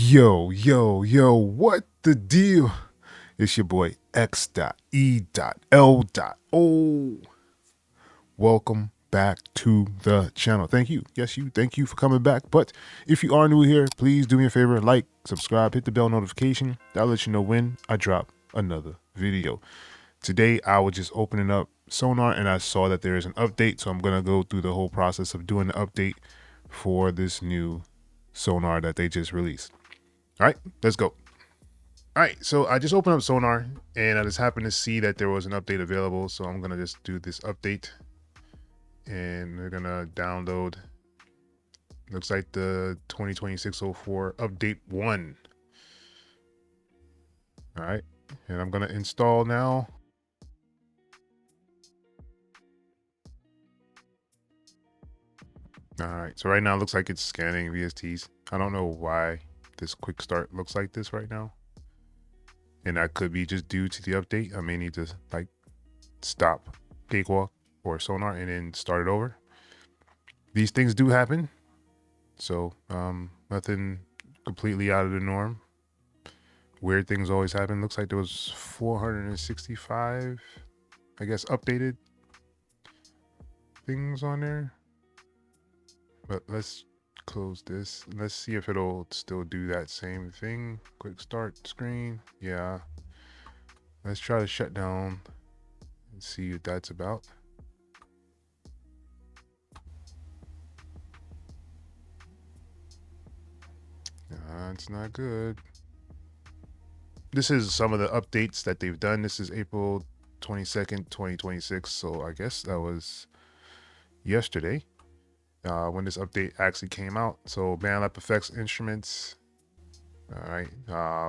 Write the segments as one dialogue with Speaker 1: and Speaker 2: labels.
Speaker 1: Yo, what the deal? It's your boy X.E.L.O. Welcome back to the channel. Thank you. Yes, you. Thank you for coming back. But if you are new here, please do me a favor, like, subscribe, hit the bell notification. That'll let you know when I drop another video. Today, I was just opening up Sonar and I saw that there is an update. So I'm going to go through the whole process of doing the update for this new Sonar that they just released. All right, let's go. All right, so I just opened up Sonar and I just happened to see that there was an update available. So I'm gonna just do this update and we're gonna download. Looks like the 2026.04 update 1. All right, and I'm gonna install now. All right, so right now it looks like it's scanning VSTs. I don't know why this quick start looks like this right now. And that could be just due to the update. I may need to like stop Cakewalk or Sonar and then start it over. These things do happen. So nothing completely out of the norm. Weird things always happen. Looks like there was 465, I guess, updated things on there. But let's close this. Let's see if it'll still do that same thing. Quick start screen. Yeah. Let's try to shut down and see what that's about. It's not good. This is some of the updates that they've done. This is April 22nd, 2026. So I guess that was yesterday when this update actually came out. So BandLab effects instruments. All right.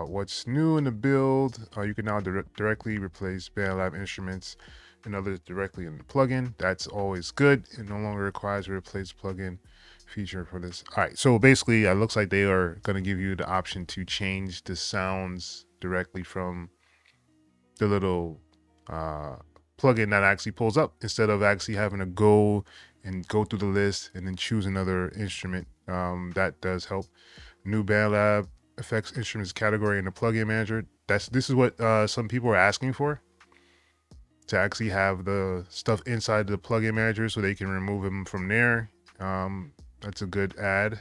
Speaker 1: What's new in the build? You can now directly replace BandLab instruments and others directly in the plugin. That's always good. It no longer requires a replace plugin feature for this. All right. So basically, it looks like they are going to give you the option to change the sounds directly from the little plugin that actually pulls up instead of actually having to go through the list and then choose another instrument. That does help. New BandLab effects instruments category in the plugin manager. This is what some people are asking for, to actually have the stuff inside the plugin manager so they can remove them from there. That's a good add.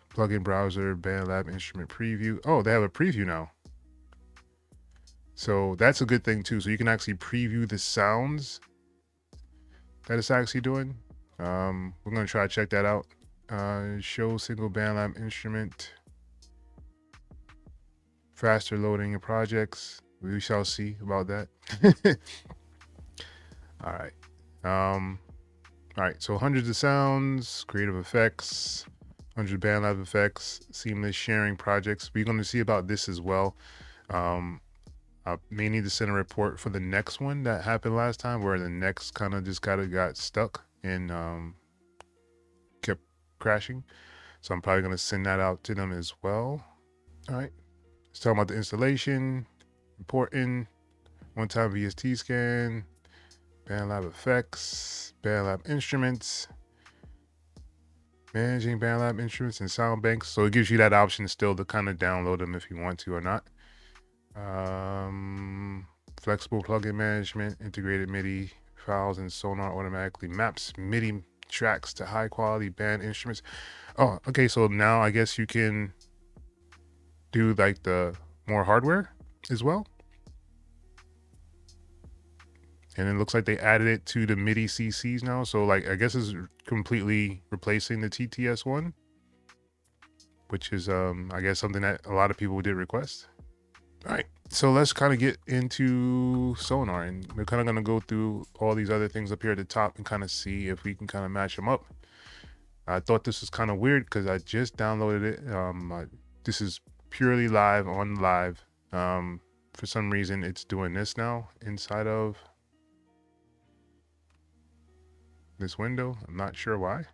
Speaker 1: Plugin browser, BandLab instrument preview. Oh, they have a preview now. So that's a good thing too. So you can actually preview the sounds that it's actually doing. We're gonna try to check that out. Show single BandLab instrument. Faster loading your projects. We shall see about that. All right. All right. So hundreds of sounds, creative effects, 100 BandLab effects, seamless sharing projects. We're going to see about this as well. I may need to send a report for the next one that happened last time, where the next kind of just got stuck and kept crashing. So I'm probably going to send that out to them as well. All right. Let's talk about the installation. Important. One-time VST scan. BandLab effects. BandLab instruments. Managing BandLab instruments and sound banks. So it gives you that option still to kind of download them if you want to or not. Flexible plugin management, integrated MIDI files, and Sonar automatically maps MIDI tracks to high quality band instruments. Oh, okay. So now I guess you can do like the more hardware as well. And it looks like they added it to the MIDI CCs now. So like, I guess it's completely replacing the TTS one, which is, I guess something that a lot of people did request. All right, so let's kind of get into Sonar, and we're kind of going to go through all these other things up here at the top and kind of see if we can kind of match them up. I thought this was kind of weird because I just downloaded it. This is purely live on live. For some reason, it's doing this now inside of this window. I'm not sure why.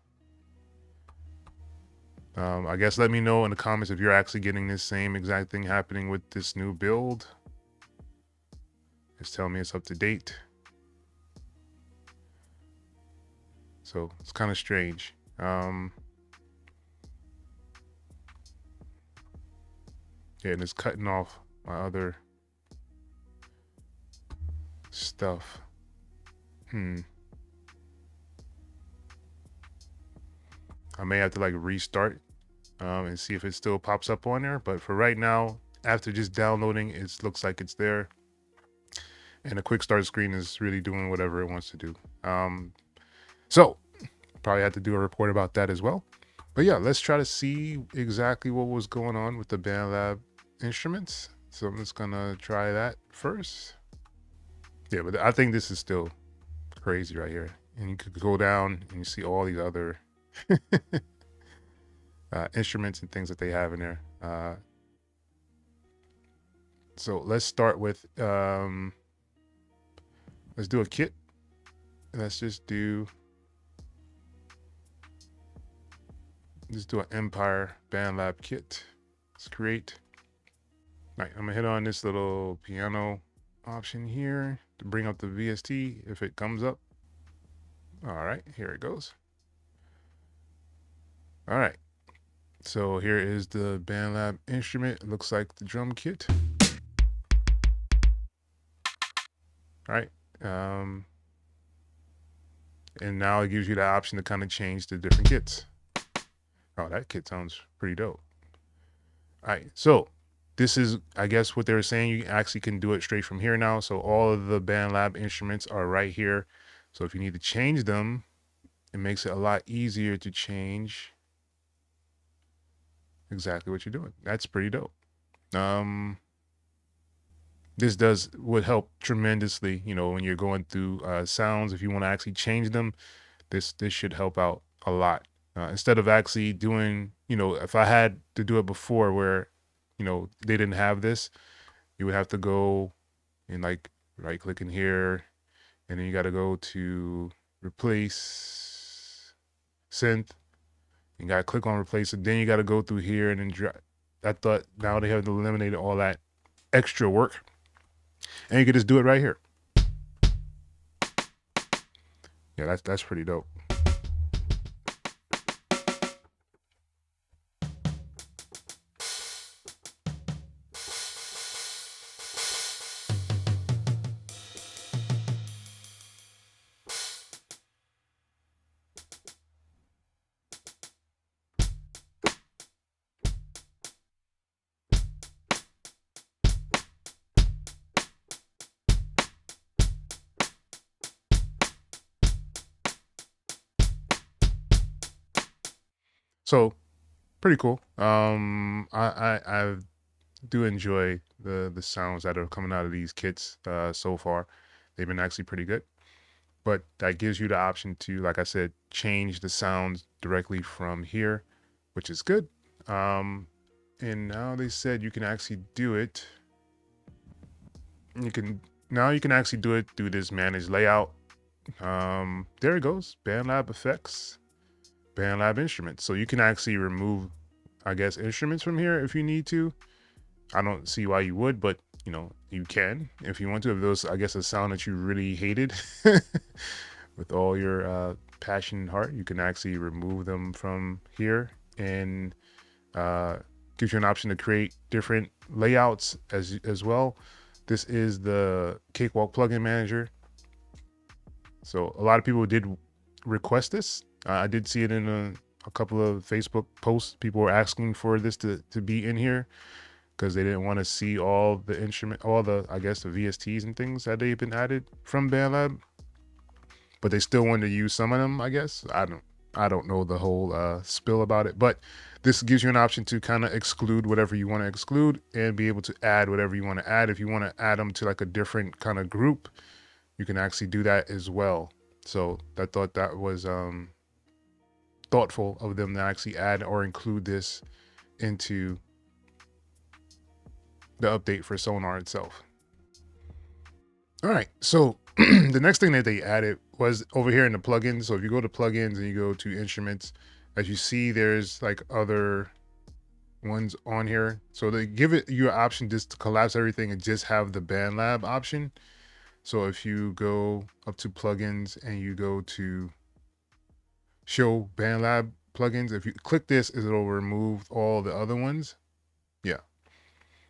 Speaker 1: I guess let me know in the comments if you're actually getting this same exact thing happening with this new build. Just tell me it's up to date. So it's kind of strange. Yeah, and it's cutting off my other stuff. I may have to like restart and see if it still pops up on there. But for right now, after just downloading, it looks like it's there. And the quick start screen is really doing whatever it wants to do. So probably had to do a report about that as well. But yeah, let's try to see exactly what was going on with the BandLab instruments. So I'm just gonna try that first. Yeah, but I think this is still crazy right here. And you could go down and you see all these other instruments and things that they have in there. So let's start with let's do a kit. Let's just do an Empire BandLab kit. Let's create. All right, I'm gonna hit on this little piano option here to bring up the VST if it comes up. All right, here it goes. All right, so here is the BandLab instrument. It looks like the drum kit. All right, and now it gives you the option to kind of change the different kits. Oh, that kit sounds pretty dope. All right, so this is, I guess, what they were saying. You actually can do it straight from here now. So all of the BandLab instruments are right here. So if you need to change them, it makes it a lot easier to change exactly what you're doing. That's pretty dope. This would help tremendously, when you're going through sounds. If you want to actually change them, this should help out a lot. Instead of actually doing, if I had to do it before where, they didn't have this, you would have to go and like right click in here, and then you got to go to replace synth. You got to click on replace it. Then you got to go through here and then I thought now they have eliminated all that extra work, and you can just do it right here. Yeah, that's pretty dope. So pretty cool. I do enjoy the sounds that are coming out of these kits so far. They've been actually pretty good. But that gives you the option to, like I said, change the sounds directly from here, which is good. And now they said you can actually do it. You can actually do it through this manage layout. There it goes. BandLab effects, BandLab instruments. So you can actually remove, I guess, instruments from here if you need to. I don't see why you would, but you can if you want to. If those, I guess, a sound that you really hated with all your passion and heart, you can actually remove them from here, and gives you an option to create different layouts as well. This is the Cakewalk plugin manager. So a lot of people did request this. I did see it in a couple of Facebook posts. People were asking for this to be in here because they didn't want to see all the I guess the VSTs and things that they've been added from BandLab, but they still wanted to use some of them. I guess I don't know the whole spill about it, but this gives you an option to kind of exclude whatever you want to exclude and be able to add whatever you want to add. If you want to add them to like a different kind of group, you can actually do that as well. So I thought that was thoughtful of them to actually add or include this into the update for Sonar itself. All right, so the next thing that they added was over here in the plugins. So if you go to plugins and you go to instruments, as you see, there's like other ones on here. So they give it you an option just to collapse everything and just have the BandLab option. So if you go up to plugins and you go to show BandLab plugins, if you click this, it'll remove all the other ones. Yeah.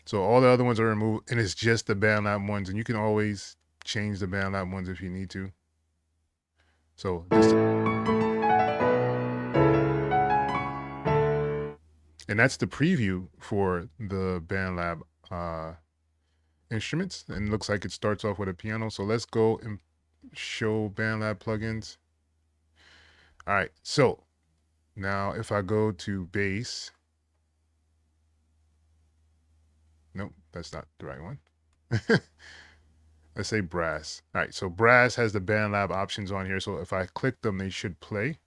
Speaker 1: So all the other ones are removed, and it's just the BandLab ones, and you can always change the BandLab ones if you need to. So this, and that's the preview for the BandLab instruments, and it looks like it starts off with a piano. So let's go and show BandLab plugins. All right, so now if I go to bass, nope, that's not the right one. Let's say brass. All right, so brass has the BandLab options on here. So if I click them, they should play.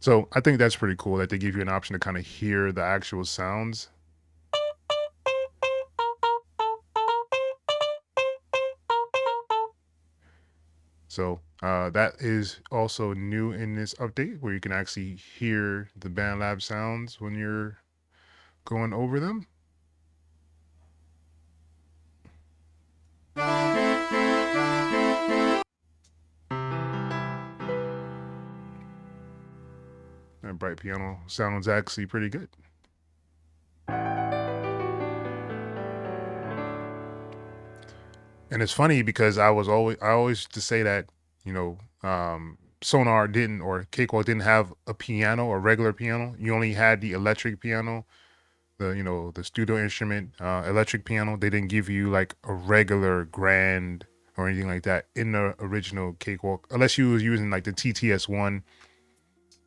Speaker 1: So I think that's pretty cool that they give you an option to kind of hear the actual sounds. So that is also new in this update, where you can actually hear the BandLab sounds when you're going over them. That bright piano sounds actually pretty good. And it's funny because I always used to say that, you know, Sonar didn't, or Cakewalk didn't have a piano, a regular piano. You only had the electric piano, the studio instrument, electric piano. They didn't give you like a regular grand or anything like that in the original Cakewalk, unless you was using like the TTS1,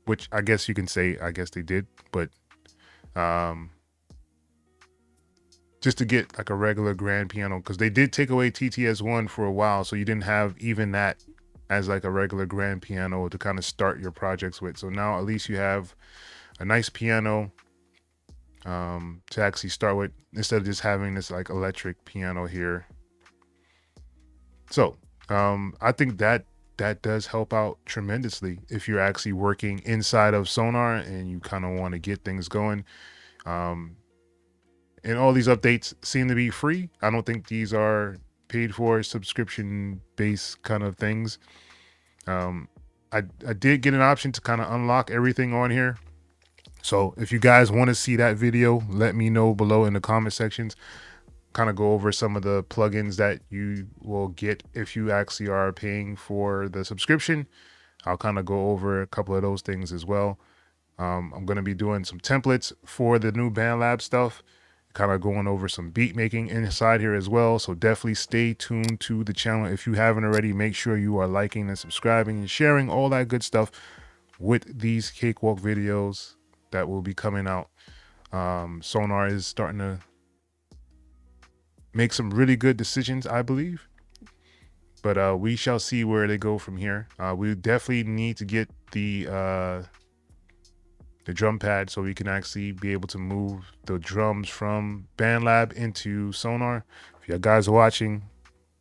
Speaker 1: which I guess you can say, I guess they did, but just to get like a regular grand piano, because they did take away TTS1 for a while, so you didn't have even that as like a regular grand piano to kind of start your projects with. So now at least you have a nice piano to actually start with, instead of just having this like electric piano here. So I think that does help out tremendously if you're actually working inside of Sonar and you kind of want to get things going. And all these updates seem to be free. I don't think these are paid for, subscription based kind of things. I did get an option to kind of unlock everything on here. So if you guys want to see that video, let me know below in the comment sections. Kind of go over some of the plugins that you will get if you actually are paying for the subscription. I'll kind of go over a couple of those things as well. I'm going to be doing some templates for the new BandLab stuff, kind of going over some beat making inside here as well. So definitely stay tuned to the channel. If you haven't already, make sure you are liking and subscribing and sharing all that good stuff with these Cakewalk videos that will be coming out. Sonar is starting to make some really good decisions, I believe. But we shall see where they go from here. We definitely need to get the drum pad so we can actually be able to move the drums from BandLab into Sonar. If you guys are watching,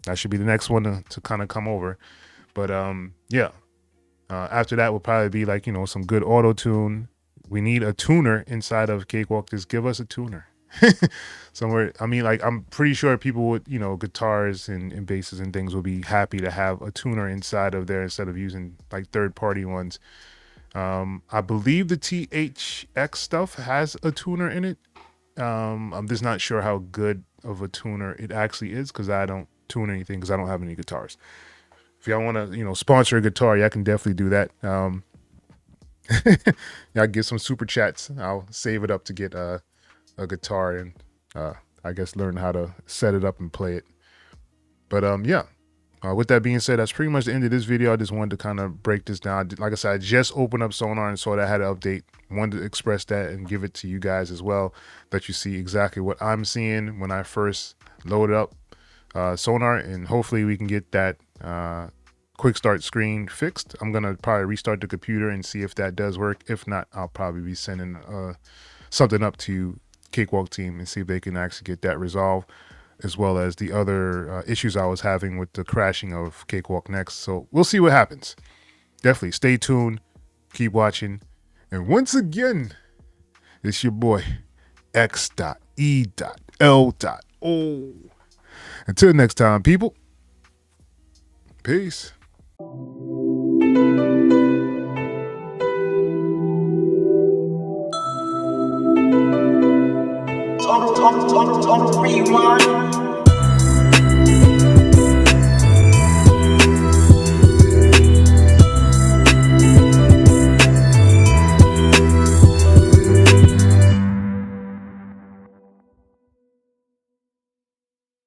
Speaker 1: that should be the next one to kind of come over. But yeah, after that will probably be like, some good auto tune. We need a tuner inside of Cakewalk. Just give us a tuner. Somewhere. I mean, like, I'm pretty sure people with, guitars and basses and things will be happy to have a tuner inside of there instead of using like third-party ones. I believe the THX stuff has a tuner in it. I'm just not sure how good of a tuner it actually is, because I don't tune anything because I don't have any guitars. If y'all want to, sponsor a guitar, y'all can definitely do that. Y'all get some super chats. I'll save it up to get a guitar and I guess learn how to set it up and play it. But yeah. With that being said, that's pretty much the end of this video. I just wanted to kind of break this down. Like I said, I just opened up Sonar and saw that I had an update. Wanted to express that and give it to you guys as well, that you see exactly what I'm seeing when I first load up Sonar, and hopefully we can get that quick start screen fixed. I'm going to probably restart the computer and see if that does work. If not, I'll probably be sending something up to Cakewalk team and see if they can actually get that resolved, as well as the other issues I was having with the crashing of Cakewalk Next. So we'll see what happens. Definitely stay tuned, keep watching, and once again, it's your boy X.E.L.O. Until next time, people, Peace.
Speaker 2: Total rewind.